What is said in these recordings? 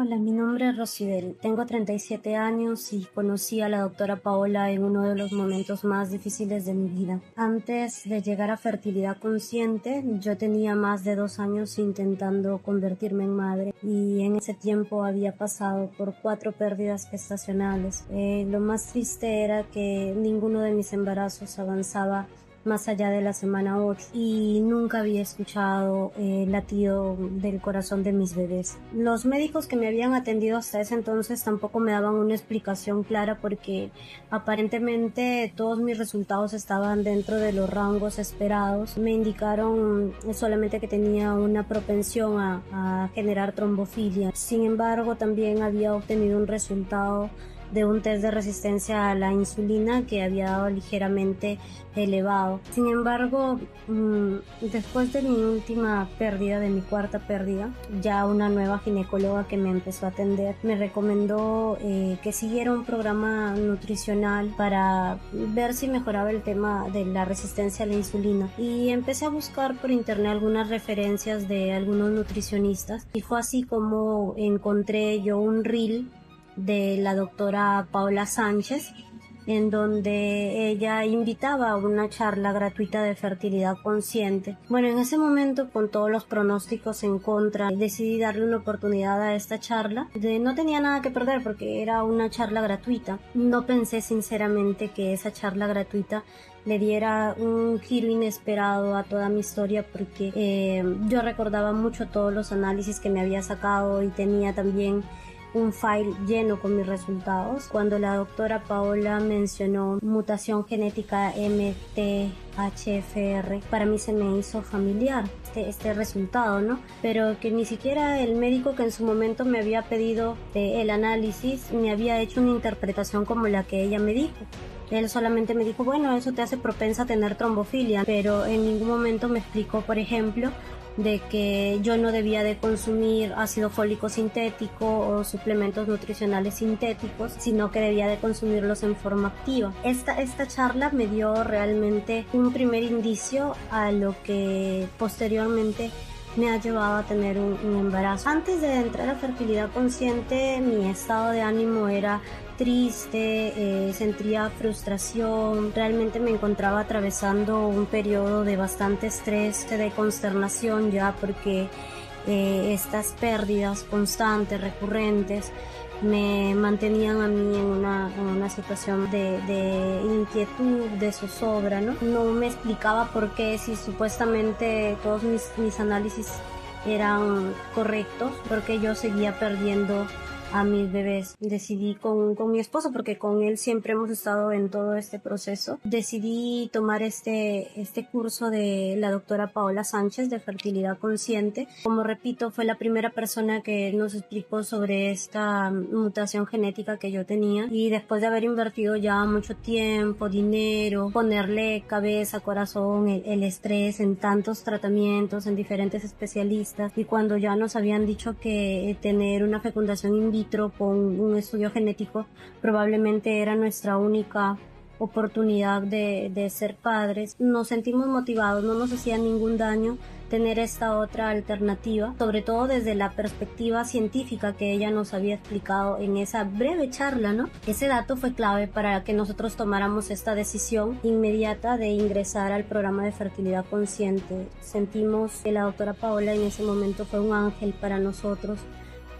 Hola, mi nombre es Rosibel, tengo 37 años y conocí a la doctora Paola en uno de los momentos más difíciles de mi vida. Antes de llegar a fertilidad consciente, yo tenía más de 2 años intentando convertirme en madre y en ese tiempo había pasado por 4 pérdidas gestacionales. Lo más triste era que ninguno de mis embarazos avanzaba más allá de la semana 8 y nunca había escuchado el latido del corazón de mis bebés. Los médicos que me habían atendido hasta ese entonces tampoco me daban una explicación clara porque aparentemente todos mis resultados estaban dentro de los rangos esperados. Me indicaron solamente que tenía una propensión a generar trombofilia. Sin embargo, también había obtenido un resultado de un test de resistencia a la insulina que había dado ligeramente elevado. Sin embargo, después de mi última pérdida, de mi cuarta pérdida, ya una nueva ginecóloga que me empezó a atender me recomendó que siguiera un programa nutricional para ver si mejoraba el tema de la resistencia a la insulina, y empecé a buscar por internet algunas referencias de algunos nutricionistas y fue así como encontré yo un reel de la doctora Paola Sánchez, en donde ella invitaba a una charla gratuita de fertilidad consciente. Bueno, en ese momento, con todos los pronósticos en contra, decidí darle una oportunidad a esta charla. No tenía nada que perder porque era una charla gratuita. No pensé sinceramente que esa charla gratuita le diera un giro inesperado a toda mi historia, porque yo recordaba mucho todos los análisis que me había sacado y tenía también un file lleno con mis resultados. Cuando la doctora Paola mencionó mutación genética MTHFR, para mí se me hizo familiar este resultado, ¿no? Pero que ni siquiera el médico que en su momento me había pedido el análisis me había hecho una interpretación como la que ella me dijo. Él solamente me dijo, bueno, eso te hace propensa a tener trombofilia, pero en ningún momento me explicó, por ejemplo, de que yo no debía de consumir ácido fólico sintético o suplementos nutricionales sintéticos, sino que debía de consumirlos en forma activa. Esta charla me dio realmente un primer indicio a lo que posteriormente me ha llevado a tener un embarazo. Antes de entrar a fertilidad consciente, mi estado de ánimo era triste, sentía frustración, realmente me encontraba atravesando un periodo de bastante estrés, de consternación ya, porque estas pérdidas constantes, recurrentes, me mantenían a mí en una situación de inquietud, de zozobra, ¿no? No me explicaba por qué, si supuestamente todos mis análisis eran correctos, porque yo seguía perdiendo a mis bebés. Decidí con mi esposo, porque con él siempre hemos estado en todo este proceso, decidí tomar este curso de la doctora Paola Sánchez de fertilidad consciente. Como repito, fue la primera persona que nos explicó sobre esta mutación genética que yo tenía, y después de haber invertido ya mucho tiempo, dinero, ponerle cabeza, corazón, el estrés en tantos tratamientos, en diferentes especialistas, y cuando ya nos habían dicho que tener una fecundación in vitro con un estudio genético probablemente era nuestra única oportunidad de ser padres, nos sentimos motivados. No nos hacía ningún daño tener esta otra alternativa, sobre todo desde la perspectiva científica que ella nos había explicado en esa breve charla, ¿no? Ese dato fue clave para que nosotros tomáramos esta decisión inmediata de ingresar al programa de fertilidad consciente. Sentimos que la doctora Paola en ese momento fue un ángel para nosotros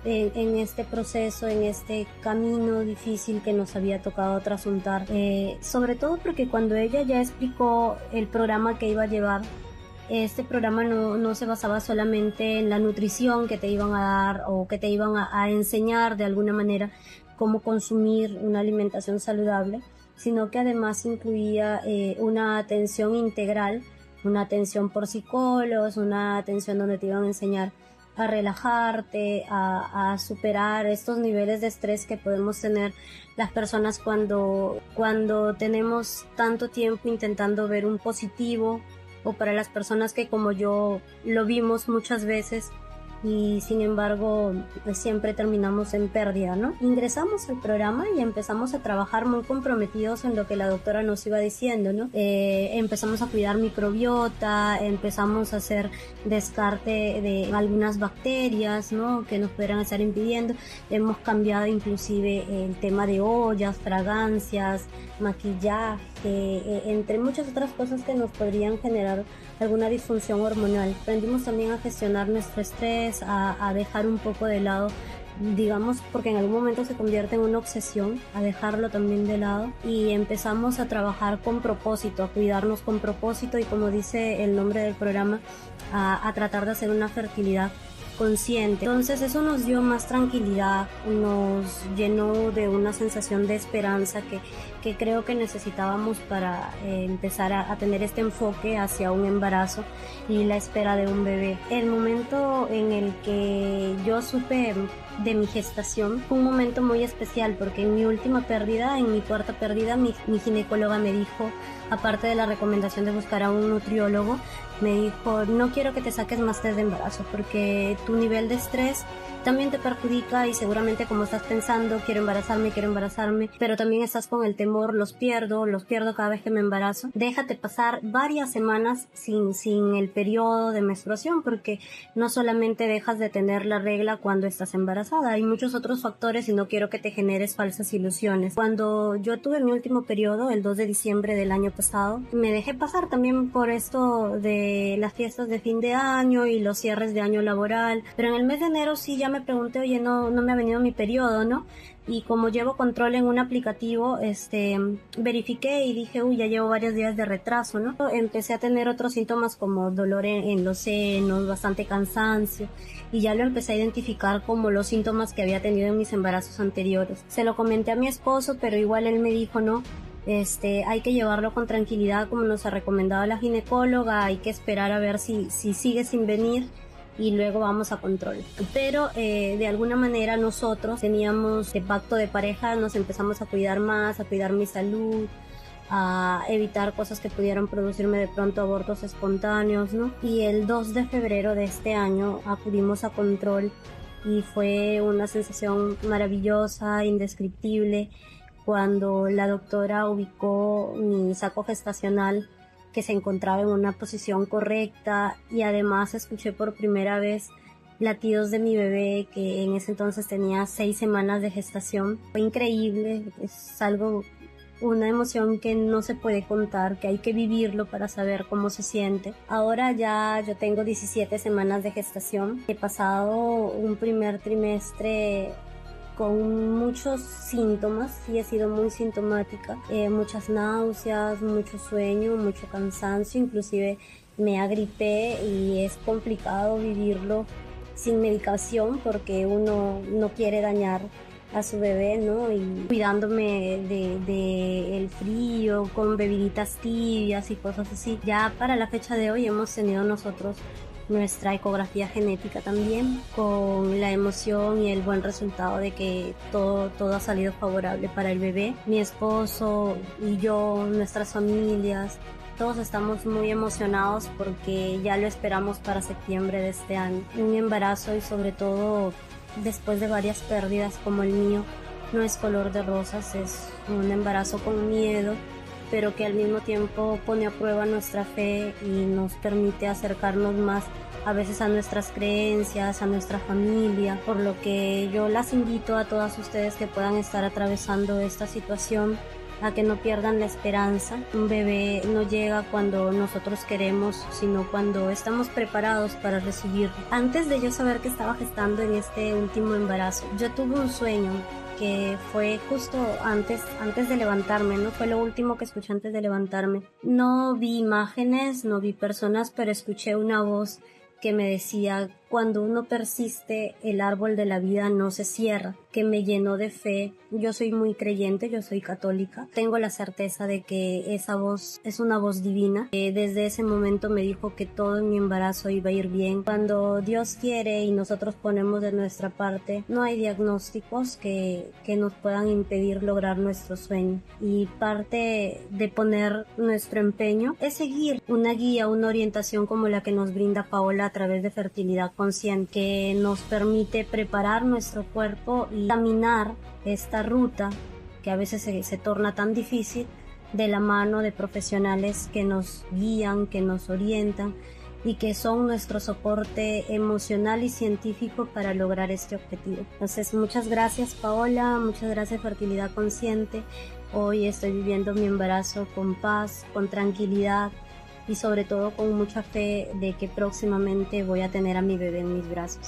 en este proceso, en este camino difícil que nos había tocado trasuntar, sobre todo porque cuando ella ya explicó el programa que iba a llevar, este programa no se basaba solamente en la nutrición que te iban a dar o que te iban a enseñar de alguna manera cómo consumir una alimentación saludable, sino que además incluía una atención integral, una atención por psicólogos, una atención donde te iban a enseñar a relajarte, a superar estos niveles de estrés que podemos tener las personas cuando tenemos tanto tiempo intentando ver un positivo, o para las personas que como yo lo vimos muchas veces y sin embargo siempre terminamos en pérdida, ¿no? Ingresamos al programa y empezamos a trabajar muy comprometidos en lo que la doctora nos iba diciendo, ¿no? Empezamos a cuidar microbiota, empezamos a hacer descarte de algunas bacterias, ¿no? Que nos pudieran estar impidiendo. Hemos cambiado inclusive el tema de ollas, fragancias, maquillaje, entre muchas otras cosas que nos podrían generar alguna disfunción hormonal. Aprendimos también a gestionar nuestro estrés, a dejar un poco de lado, digamos, porque en algún momento se convierte en una obsesión, a dejarlo también de lado, y empezamos a trabajar con propósito, a cuidarnos con propósito y, como dice el nombre del programa, a tratar de hacer una fertilidad consciente. Entonces eso nos dio más tranquilidad, nos llenó de una sensación de esperanza que creo que necesitábamos para empezar a tener este enfoque hacia un embarazo y la espera de un bebé. El momento en el que yo supe de mi gestación fue un momento muy especial, porque en mi última pérdida, en mi cuarta pérdida, mi ginecóloga me dijo, aparte de la recomendación de buscar a un nutriólogo, me dijo: no quiero que te saques más test de embarazo porque tu nivel de estrés también te perjudica, y seguramente, como estás pensando, quiero embarazarme, pero también estás con el temor, los pierdo cada vez que me embarazo. Déjate pasar varias semanas sin el periodo de menstruación, porque no solamente dejas de tener la regla cuando estás embarazada, hay muchos otros factores y no quiero que te generes falsas ilusiones. Cuando yo tuve mi último periodo, el 2 de diciembre del año pasado, me dejé pasar también por esto de las fiestas de fin de año y los cierres de año laboral, pero en el mes de enero sí ya me pregunté, oye, no me ha venido mi periodo, ¿no? Y como llevo control en un aplicativo, verifiqué y dije, uy, ya llevo varios días de retraso, ¿no? Empecé a tener otros síntomas como dolor en los senos, bastante cansancio, y ya lo empecé a identificar como los síntomas que había tenido en mis embarazos anteriores. Se lo comenté a mi esposo, pero igual él me dijo, no, hay que llevarlo con tranquilidad, como nos ha recomendado la ginecóloga, hay que esperar a ver si sigue sin venir y luego vamos a control. Pero de alguna manera nosotros teníamos de pacto de pareja, nos empezamos a cuidar más, a cuidar mi salud, a evitar cosas que pudieran producirme de pronto abortos espontáneos, ¿no? Y el 2 de febrero de este año acudimos a control y fue una sensación maravillosa, indescriptible, cuando la doctora ubicó mi saco gestacional, que se encontraba en una posición correcta, y además escuché por primera vez latidos de mi bebé, que en ese entonces tenía 6 semanas de gestación. Fue increíble, es una emoción que no se puede contar, que hay que vivirlo para saber cómo se siente. Ahora ya yo tengo 17 semanas de gestación. He pasado un primer trimestre con muchos síntomas, y he sido muy sintomática, muchas náuseas, mucho sueño, mucho cansancio, inclusive me agripé, y es complicado vivirlo sin medicación porque uno no quiere dañar a su bebé, ¿no? Y cuidándome de el frío, con bebiditas tibias y cosas así. Ya para la fecha de hoy hemos tenido nosotros nuestra ecografía genética también, con la emoción y el buen resultado de que todo ha salido favorable para el bebé. Mi esposo y yo, nuestras familias, todos estamos muy emocionados porque ya lo esperamos para septiembre de este año. Un embarazo, y sobre todo después de varias pérdidas como el mío, no es color de rosas, es un embarazo con miedo, pero que al mismo tiempo pone a prueba nuestra fe y nos permite acercarnos más a veces a nuestras creencias, a nuestra familia, por lo que yo las invito a todas ustedes que puedan estar atravesando esta situación a que no pierdan la esperanza. Un bebé no llega cuando nosotros queremos, sino cuando estamos preparados para recibirlo. Antes de yo saber que estaba gestando en este último embarazo, yo tuve un sueño que fue justo antes de levantarme, ¿no? Fue lo último que escuché antes de levantarme. No vi imágenes, no vi personas, pero escuché una voz que me decía: cuando uno persiste, el árbol de la vida no se cierra, que me llenó de fe. Yo soy muy creyente, yo soy católica. Tengo la certeza de que esa voz es una voz divina. Desde ese momento me dijo que todo en mi embarazo iba a ir bien. Cuando Dios quiere y nosotros ponemos de nuestra parte, no hay diagnósticos que nos puedan impedir lograr nuestro sueño. Y parte de poner nuestro empeño es seguir una guía, una orientación como la que nos brinda Paola a través de Fertilidad consciente, que nos permite preparar nuestro cuerpo y caminar esta ruta que a veces se torna tan difícil de la mano de profesionales que nos guían, que nos orientan y que son nuestro soporte emocional y científico para lograr este objetivo. Entonces, muchas gracias Paola, muchas gracias Fertilidad Consciente. Hoy estoy viviendo mi embarazo con paz, con tranquilidad y sobre todo con mucha fe de que próximamente voy a tener a mi bebé en mis brazos.